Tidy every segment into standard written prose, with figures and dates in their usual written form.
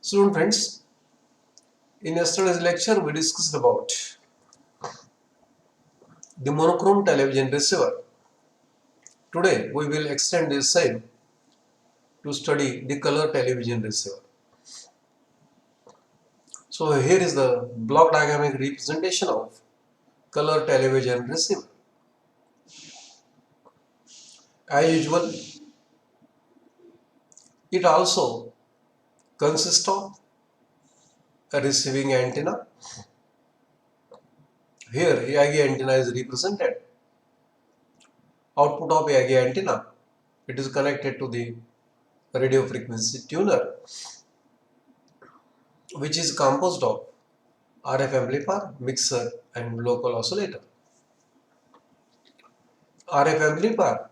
Student friends, in yesterday's lecture we discussed about the monochrome television receiver. Today we will extend this same to study the color television receiver. So here is the block diagramic representation of color television receiver. As usual, it also consists of a receiving antenna. Here Yagi antenna is represented. Output of Yagi antenna, it is connected to the radio frequency tuner, which is composed of RF amplifier, mixer and local oscillator. RF amplifier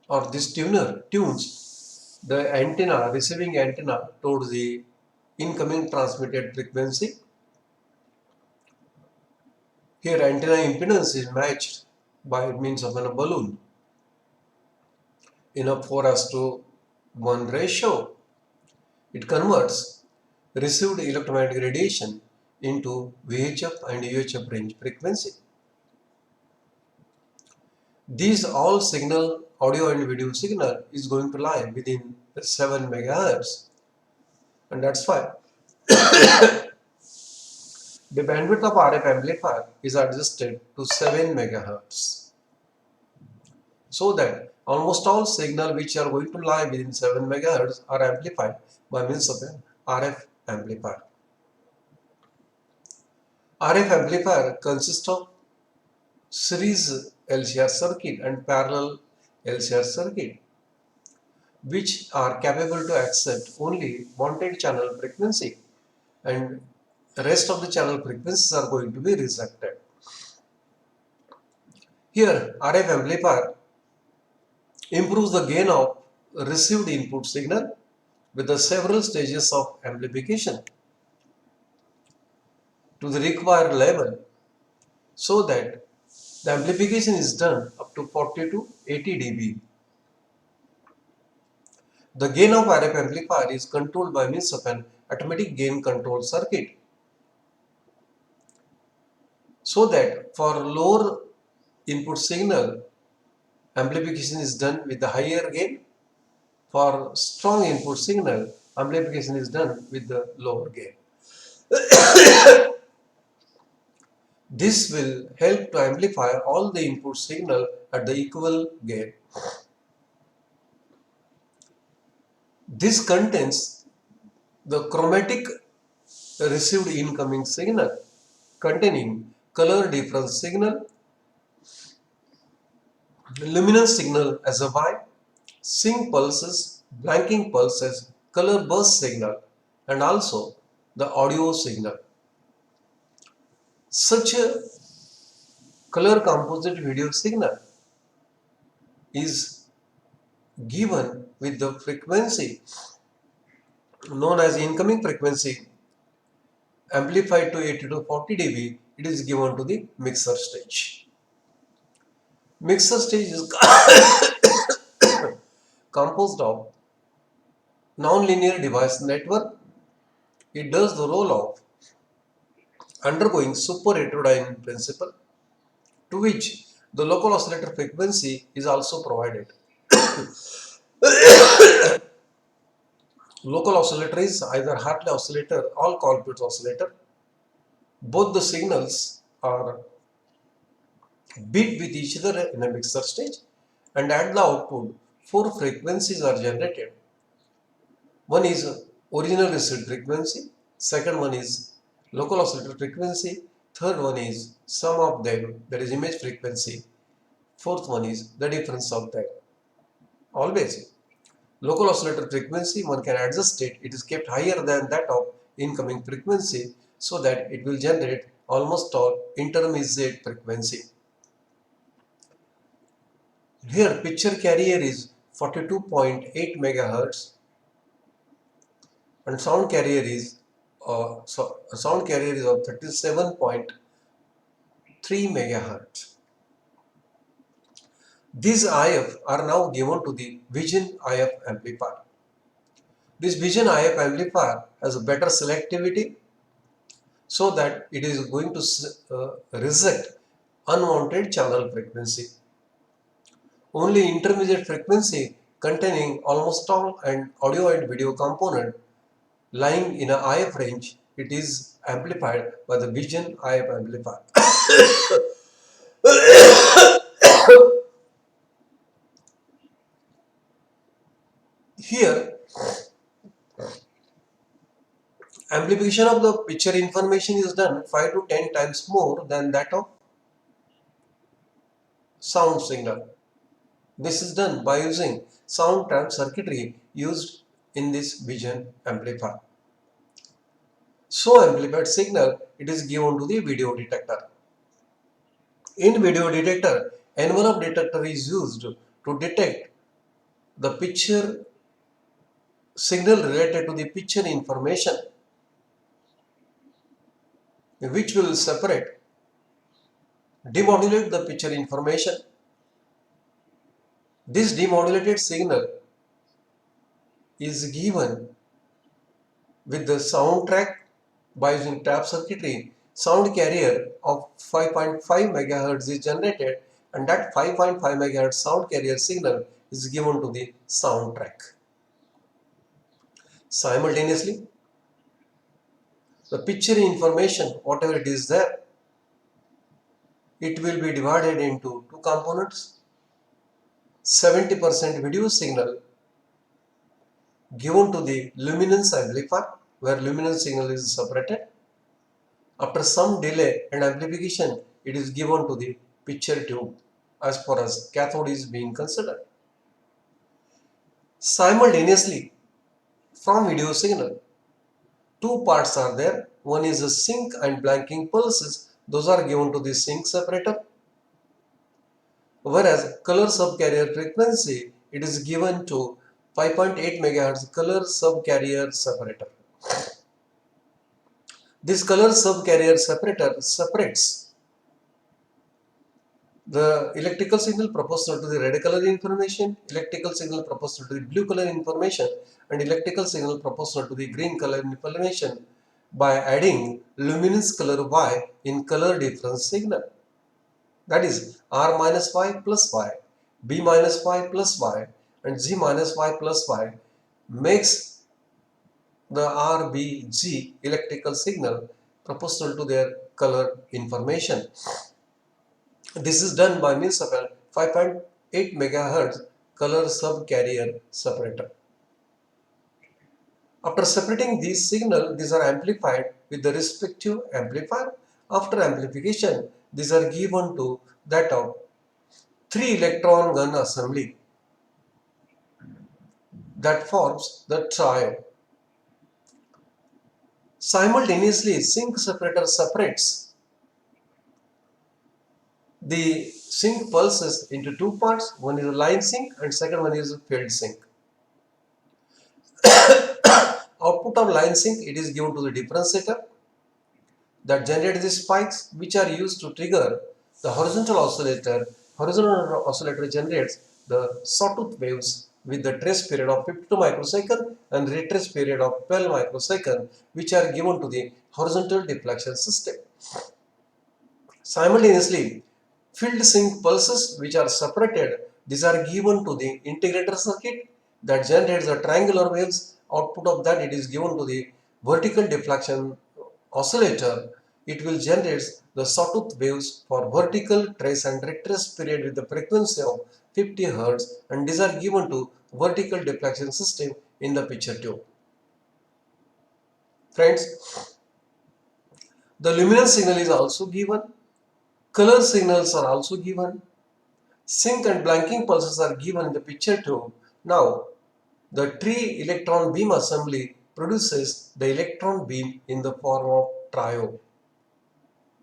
or this tuner tunes the antenna, receiving antenna towards the incoming transmitted frequency. Here antenna impedance is matched by means of a balloon in a 4:1 ratio. It converts received electromagnetic radiation into VHF and UHF range frequency. These all signal, audio and video signal, is going to lie within 7 megahertz, and that's why the bandwidth of RF amplifier is adjusted to 7 megahertz, so that almost all signal which are going to lie within 7 megahertz are amplified by means of an RF amplifier. RF amplifier consists of series LCR circuit and parallel LCR circuit, which are capable to accept only wanted channel frequency, and the rest of the channel frequencies are going to be rejected. Here RF amplifier improves the gain of received input signal with the several stages of amplification to the required level, so that the amplification is done up to 40 to 80 dB. The gain of RF amplifier is controlled by means of an automatic gain control circuit, so that for lower input signal amplification is done with the higher gain. For strong input signal, amplification is done with the lower gain. This will help to amplify all the input signal at the equal gain. This contains the chromatic received incoming signal containing color difference signal, luminance signal as a Y, sync pulses, blanking pulses, color burst signal, and also the audio signal. Such a color composite video signal is given with the frequency known as incoming frequency amplified to 80 to 40 dB. It is given to the mixer stage. Mixer stage is composed of non-linear device network. It does the role of undergoing super heterodyne principle, to which the local oscillator frequency is also provided. Local oscillator is either Hartley oscillator or Colpitts oscillator. Both the signals are beat with each other in a mixer stage, and at the output, four frequencies are generated. One is original received frequency, second one is local oscillator frequency, third one is sum of them, that is image frequency, fourth one is the difference of them. Always local oscillator frequency, one can adjust it, it is kept higher than that of incoming frequency, so that it will generate almost all intermediate frequency. Here picture carrier is 42.8 megahertz and sound carrier is of 37.3 megahertz. These IF are now given to the Vision IF amplifier. This Vision IF amplifier has a better selectivity so that it is going to reject unwanted channel frequency. Only intermediate frequency containing almost all and audio and video component lying in a IF range, it is amplified by the Vision IF amplifier. Here, amplification of the picture information is done 5 to 10 times more than that of sound signal. This is done by using sound trap circuitry used in this Vision amplifier. So amplified signal, it is given to the video detector. In video detector, envelope detector is used to detect the picture signal related to the picture information, which will separate, demodulate the picture information. This demodulated signal is given with the soundtrack by using trap circuitry. Sound carrier of 5.5 MHz is generated, and that 5.5 MHz sound carrier signal is given to the soundtrack. Simultaneously, the picture information, whatever it is there, it will be divided into two components. 70% video signal given to the luminance amplifier, where luminance signal is separated. After some delay and amplification, it is given to the picture tube as far as cathode is being considered. Simultaneously, from video signal, two parts are there. One is a sync and blanking pulses. Those are given to the sync separator. Whereas color subcarrier frequency, it is given to 5.8 MHz color subcarrier separator. This color subcarrier separator separates the electrical signal proportional to the red color information, electrical signal proportional to the blue color information, and electrical signal proportional to the green color information by adding luminance color Y in color difference signal. That is R minus Y plus Y, B minus Y plus Y, and G minus Y plus Y makes the RBG electrical signal proportional to their color information. This is done by means of a 5.8 MHz color subcarrier separator. After separating these signals, these are amplified with the respective amplifier. After amplification, these are given to that of 3 electron gun assembly that forms the triode. Simultaneously, sync separator separates the sync pulses into two parts. One is a line sync and second one is a field sync. Output of line sync, it is given to the differentiator that generates the spikes which are used to trigger the horizontal oscillator. Horizontal oscillator generates the sawtooth waves with the trace period of 52 microseconds and retrace period of 12 microseconds, which are given to the horizontal deflection system. Simultaneously, field sync pulses which are separated, these are given to the integrator circuit that generates the triangular waves. Output of that, it is given to the vertical deflection oscillator. It will generate the sawtooth waves for vertical trace and retrace period with the frequency of 50 Hz, and these are given to vertical deflection system in the picture tube. Friends, the luminance signal is also given. Color signals are also given. Sync and blanking pulses are given in the picture tube. Now, the tree electron beam assembly produces the electron beam in the form of triode.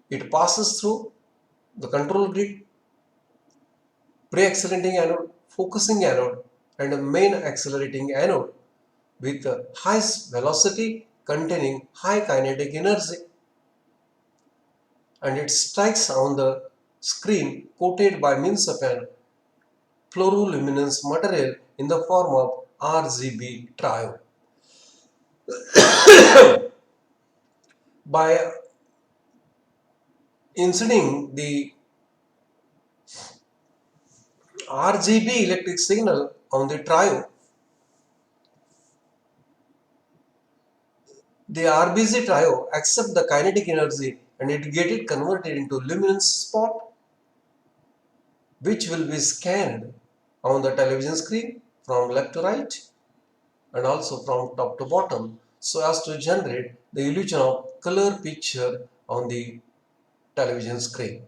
It passes through the control grid, pre-accelerating anode, focusing anode, and a main accelerating anode with a high velocity containing high kinetic energy, and it strikes on the screen coated by means of an fluoroluminance material in the form of RGB triode. By inserting the RGB electric signal on the triode, the RBC triode accepts the kinetic energy and it get it converted into luminance spot, which will be scanned on the television screen from left to right and also from top to bottom, so as to generate the illusion of color picture on the television screen.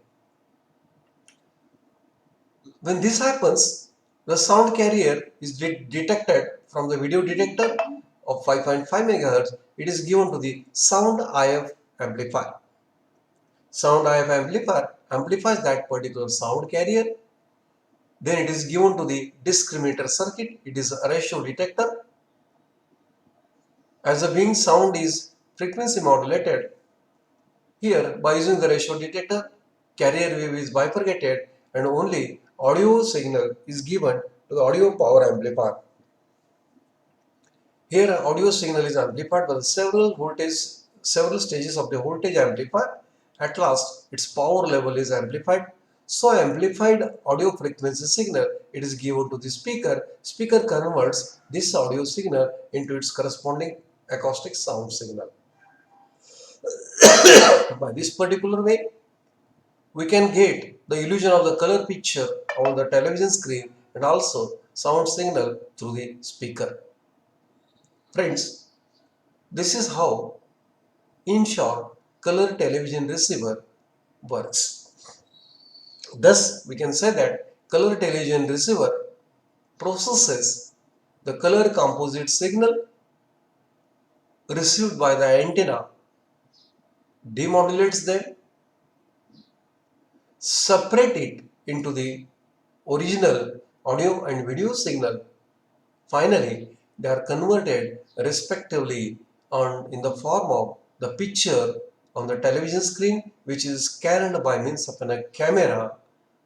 When this happens, the sound carrier is detected from the video detector of 5.5 MHz. It is given to the sound IF amplifier. Sound IF amplifier amplifies that particular sound carrier. Then it is given to the discriminator circuit. It is a ratio detector. As the being sound is frequency modulated, here by using the ratio detector, carrier wave is bifurcated and only audio signal is given to the audio power amplifier. Here audio signal is amplified by several stages of the voltage amplifier. At last its power level is amplified. So amplified audio frequency signal, it is given to the speaker. Speaker converts this audio signal into its corresponding acoustic sound signal. By this particular way, we can get the illusion of the color picture on the television screen and also sound signal through the speaker. Friends, this is how, in short, color television receiver works. Thus, we can say that color television receiver processes the color composite signal received by the antenna, demodulates them, separate it into the original audio and video signal. Finally, they are converted respectively in the form of the picture on the television screen, which is scanned by means of a camera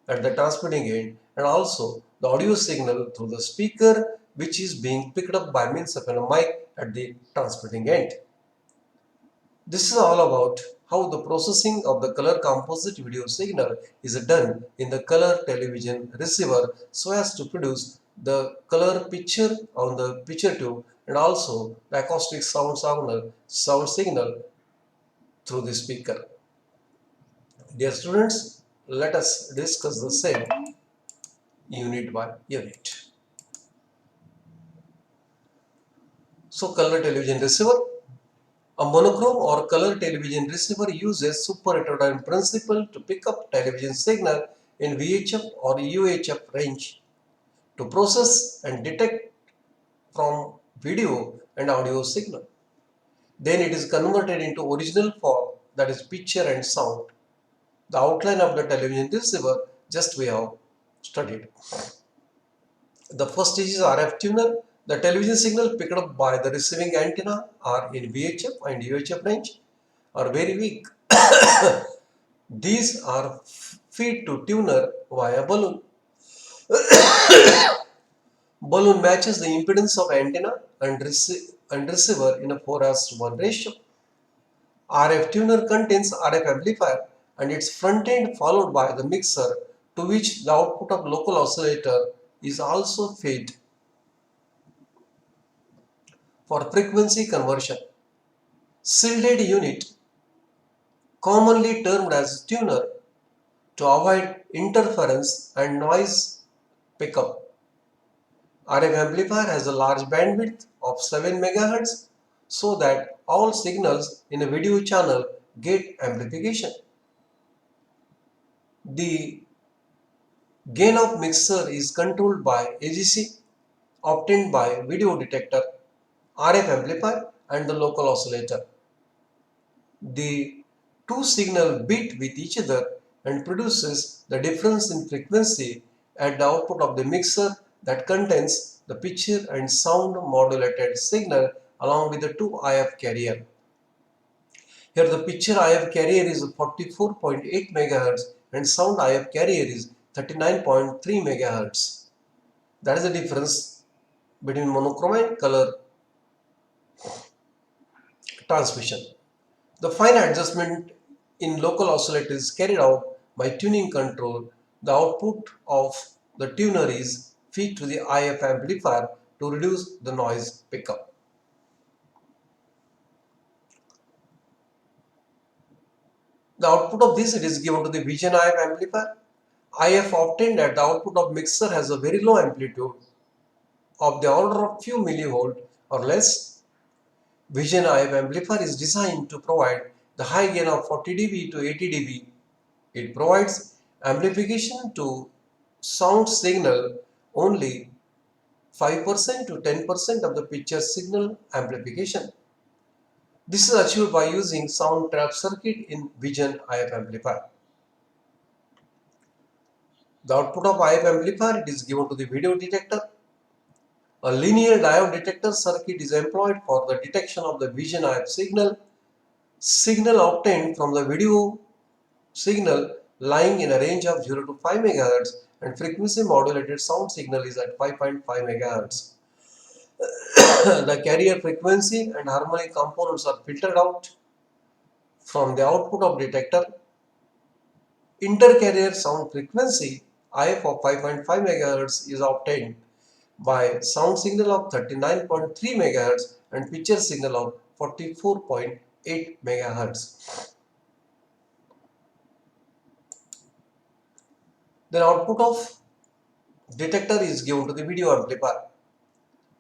at the transmitting end, and also the audio signal through the speaker, which is being picked up by means of a mic at the transmitting end. This is all about how the processing of the color composite video signal is done in the color television receiver so as to produce the color picture on the picture tube and also the acoustic sound signal through the speaker. Dear students, let us discuss the same unit by unit. So, color television receiver. A monochrome or color television receiver uses super-heterodyne principle to pick up television signal in VHF or UHF range to process and detect from video and audio signal. Then it is converted into original form, that is picture and sound. The outline of the television receiver just we have studied. The first stage is RF tuner. The television signal picked up by the receiving antenna are in VHF and UHF range are very weak. These are feed to tuner via balloon. Balloon matches the impedance of antenna and receiver in a 4:1 ratio. RF tuner contains RF amplifier and its front end followed by the mixer to which the output of local oscillator is also fed for frequency conversion. Shielded unit, commonly termed as tuner, to avoid interference and noise pickup. RF amplifier has a large bandwidth of 7 MHz so that all signals in a video channel get amplification. The gain of mixer is controlled by AGC obtained by video detector, RF amplifier and the local oscillator. The two signals beat with each other and produces the difference in frequency at the output of the mixer that contains the picture and sound modulated signal along with the two IF carrier. Here the picture IF carrier is 44.8 MHz and sound IF carrier is 39.3 MHz. That is the difference between monochrome and color. transmission. The fine adjustment in local oscillator is carried out by tuning control. The output of the tuner is fed to the IF amplifier to reduce the noise pickup. The output of this it is given to the Vision IF amplifier. IF obtained at the output of mixer has a very low amplitude of the order of few millivolt or less. Vision IF amplifier is designed to provide the high gain of 40 dB to 80 dB. It provides amplification to sound signal only 5% to 10% of the picture signal amplification. This is achieved by using sound trap circuit in Vision IF amplifier. The output of IF amplifier it is given to the video detector. A linear diode detector circuit is employed for the detection of the Vision IF signal. Signal obtained from the video signal lying in a range of 0 to 5 MHz and frequency modulated sound signal is at 5.5 MHz. The carrier frequency and harmonic components are filtered out from the output of detector. Intercarrier sound frequency IF of 5.5 MHz is obtained by sound signal of 39.3 MHz and picture signal of 44.8 MHz. Then output of detector is given to the video amplifier.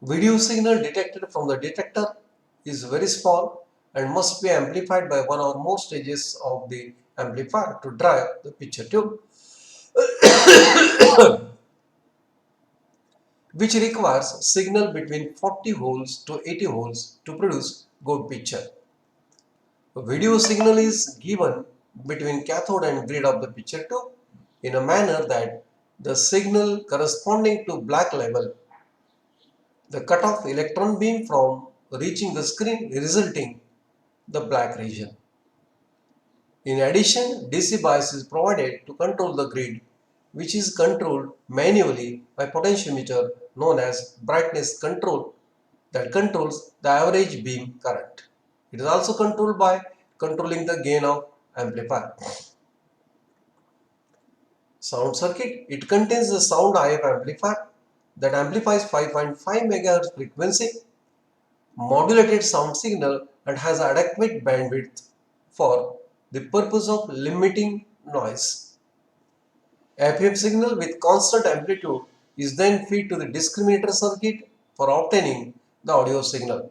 Video signal detected from the detector is very small and must be amplified by one or more stages of the amplifier to drive the picture tube, which requires signal between 40 volts to 80 volts to produce good picture. A video signal is given between cathode and grid of the picture tube in a manner that the signal corresponding to black level the cutoff electron beam from reaching the screen resulting the black region. In addition, DC bias is provided to control the grid, which is controlled manually by potentiometer known as brightness control that controls the average beam current. It is also controlled by controlling the gain of amplifier. Sound circuit, it contains the sound IF amplifier that amplifies 5.5 MHz frequency, modulated sound signal and has adequate bandwidth for the purpose of limiting noise. FM signal with constant amplitude is then fed to the discriminator circuit for obtaining the audio signal.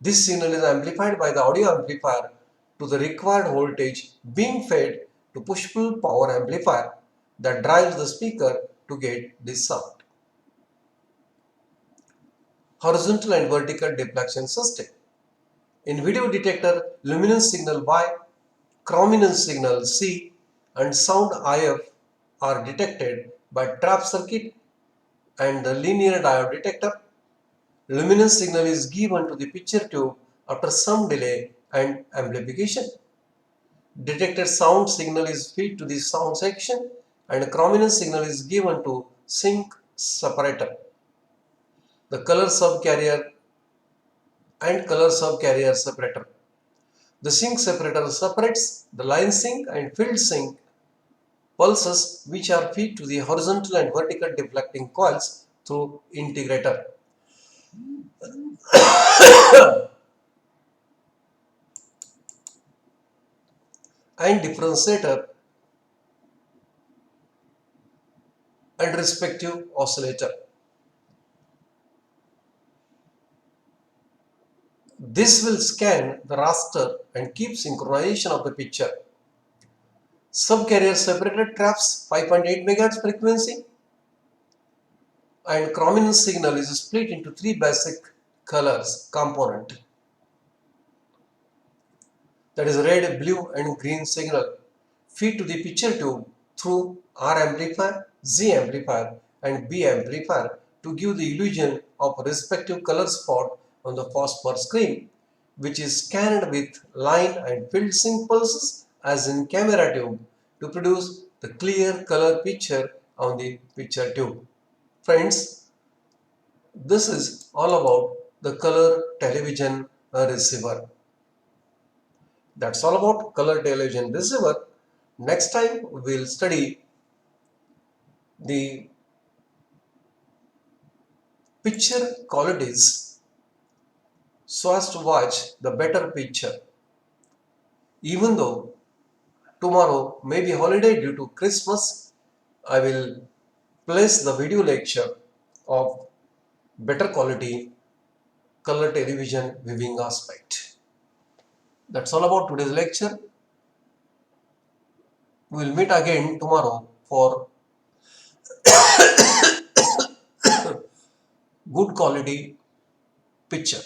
This signal is amplified by the audio amplifier to the required voltage being fed to push-pull power amplifier that drives the speaker to get this sound. Horizontal and vertical deflection system. In video detector, luminance signal Y, chrominance signal C and sound IF are detected by trap circuit and the linear diode detector. Luminance signal is given to the picture tube after some delay and amplification. Detected sound signal is fed to the sound section and chrominance signal is given to sync separator. The color subcarrier and color subcarrier separator. The sync separator separates the line sync and field sync pulses which are fed to the horizontal and vertical deflecting coils through integrator. And differentiator and respective oscillator. This will scan the raster and keep synchronization of the picture. Subcarrier separator traps 5.8 MHz frequency and chrominance signal is split into three basic colors component, that is red, blue and green signal feed to the picture tube through R amplifier, Z amplifier and B amplifier to give the illusion of a respective color spot on the phosphor screen, which is scanned with line and field sync pulses as in camera tube to produce the clear color picture on the picture tube. Friends, this is all about the color television receiver. That's all about color television receiver. Next time we'll study the picture qualities so as to watch the better picture. Even though tomorrow may be holiday due to Christmas, I will place the video lecture of better quality color television viewing aspect. That's all about today's lecture. We will meet again tomorrow for good quality picture.